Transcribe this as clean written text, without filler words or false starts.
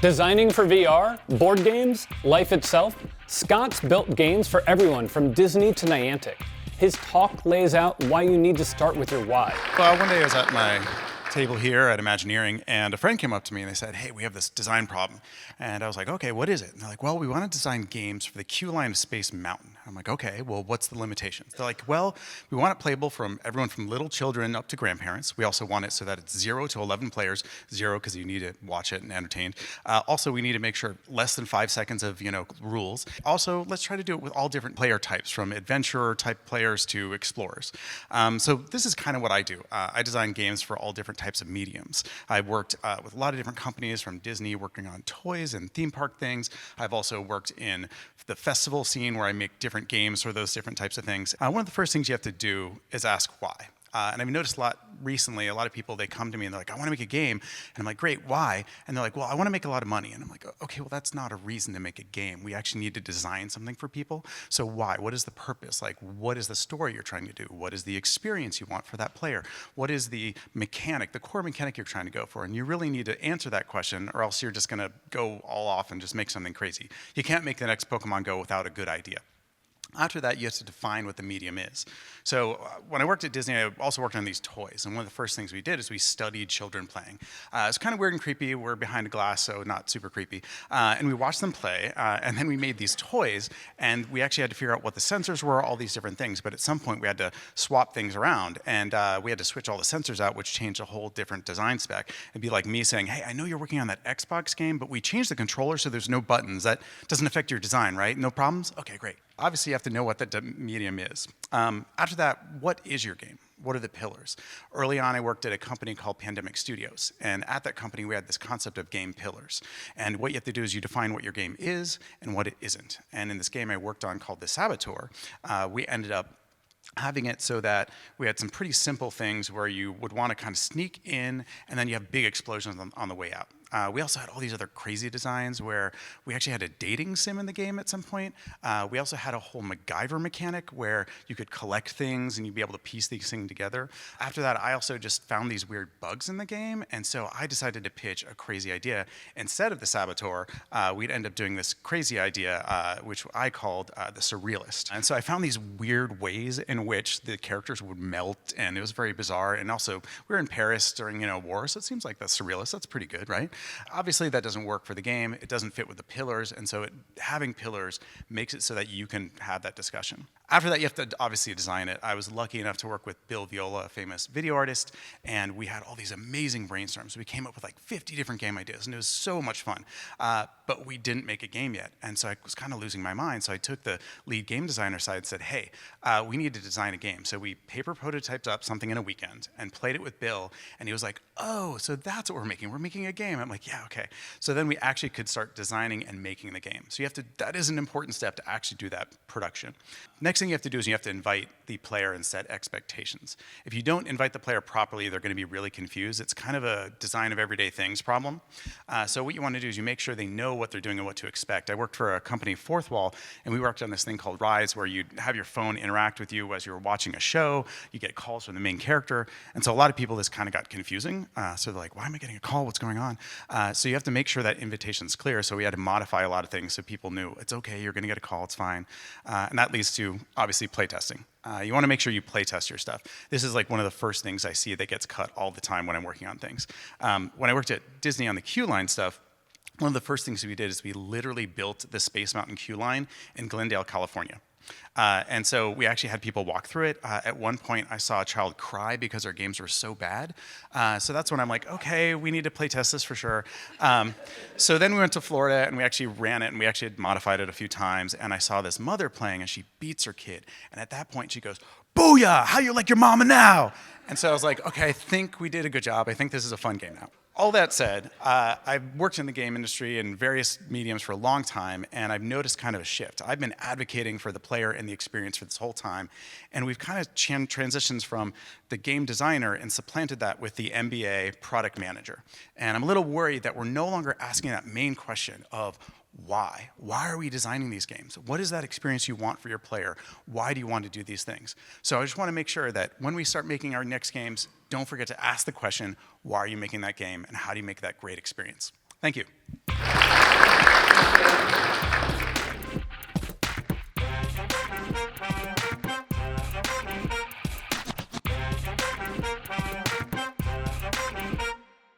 Designing for VR, board games, life itself, Scott's built games for everyone from Disney to Niantic. His talk lays out why you need to start with your why. Well, one day I was at my table here at Imagineering, and a friend came up to me and they said, hey, we have this design problem. And I was like, okay, what is it? And they're like, well, we want to design games for the queue line of Space Mountain. I'm like, okay, well, what's the limitations? They're like, well, we want it playable from everyone from little children up to grandparents. We also want it so that it's 0 to 11 players, 0 because you need to watch it and entertain. Also, we need to make sure less than 5 seconds of rules. Also, let's try to do it with all different player types, from adventurer type players to explorers. So this is kind of what I do. I design games for all different types of mediums. I've worked with a lot of different companies, from Disney, working on toys and theme park things. I've also worked in the festival scene where I make different games for those different types of things. One of the first things you have to do is ask why. And I've noticed a lot recently, a lot of people, they come to me and they're like, I want to make a game. And I'm like, great, why? And they're like, well, I want to make a lot of money. And I'm like, okay, well, that's not a reason to make a game. We actually need to design something for people. So why? What is the purpose? Like, what is the story you're trying to do? What is the experience you want for that player? What is the mechanic, the core mechanic you're trying to go for? And you really need to answer that question, or else you're just going to go all off and just make something crazy. You can't make the next Pokemon Go without a good idea. After that, you have to define what the medium is. So when I worked at Disney, I also worked on these toys. And one of the first things we did is we studied children playing. It's kind of weird and creepy. We're behind a glass, so not super creepy. And we watched them play. And then we made these toys. And we actually had to figure out what the sensors were, all these different things. But at some point, we had to swap things around. And we had to switch all the sensors out, which changed a whole different design spec. It'd be like me saying, hey, I know you're working on that Xbox game, but we changed the controller so there's no buttons. That doesn't affect your design, right? No problems? Okay, great. Obviously, you have to know what the medium is. After that, what is your game? What are the pillars? Early on, I worked at a company called Pandemic Studios. And at that company, we had this concept of game pillars. And what you have to do is you define what your game is and what it isn't. And in this game I worked on called The Saboteur, we ended up having it so that we had some pretty simple things where you would want to kind of sneak in, and then you have big explosions on the way out. We also had all these other crazy designs where we actually had a dating sim in the game at some point. We also had a whole MacGyver mechanic where you could collect things and you'd be able to piece these things together. After that, I also just found these weird bugs in the game, and so I decided to pitch a crazy idea. Instead of the Saboteur, we'd end up doing this crazy idea, which I called the Surrealist. And so I found these weird ways in which the characters would melt, and it was very bizarre. And also, we were in Paris during war, so it seems like the Surrealist, that's pretty good, right? Obviously, that doesn't work for the game. It doesn't fit with the pillars, and so having pillars makes it so that you can have that discussion. After that, you have to obviously design it. I was lucky enough to work with Bill Viola, a famous video artist, and we had all these amazing brainstorms. We came up with like 50 different game ideas, and it was so much fun. But we didn't make a game yet, and so I was kind of losing my mind. So I took the lead game designer side and said, hey, we need to design a game. So we paper prototyped up something in a weekend and played it with Bill, and he was like, oh, so that's what we're making. We're making a game. I'm like, yeah, okay. So then we actually could start designing and making the game. So that is an important step to actually do that production. Next thing you have to do is you have to invite the player and set expectations. If you don't invite the player properly, they're going to be really confused. It's kind of a design of everyday things problem. So what you want to do is you make sure they know what they're doing and what to expect. I worked for a company, Fourth Wall, and we worked on this thing called Rise, where you'd have your phone interact with you as you were watching a show. You get calls from the main character. And so a lot of people, this kind of got confusing. So they're like, why am I getting a call? What's going on? So you have to make sure that invitation's clear. So we had to modify a lot of things so people knew it's okay, you're going to get a call, it's fine. And that leads to, obviously, playtesting. You want to make sure you playtest your stuff. This is like one of the first things I see that gets cut all the time when I'm working on things. When I worked at Disney on the queue line stuff, one of the first things we did is we literally built the Space Mountain queue line in Glendale, California. And so we actually had people walk through it. At one point, I saw a child cry because our games were so bad. So that's when I'm like, okay, we need to play test this for sure. So then we went to Florida and we actually ran it, and we actually had modified it a few times. And I saw this mother playing, and she beats her kid. And at that point, she goes, "Booyah! How you like your mama now?" And so I was like, okay, I think we did a good job. I think this is a fun game now. All that said, I've worked in the game industry in various mediums for a long time, and I've noticed kind of a shift. I've been advocating for the player and the experience for this whole time, and we've kind of transitioned from the game designer and supplanted that with the MBA product manager. And I'm a little worried that we're no longer asking that main question of why? Why are we designing these games? What is that experience you want for your player? Why do you want to do these things? So I just want to make sure that when we start making our next games, don't forget to ask the question, why are you making that game, and how do you make that great experience? Thank you.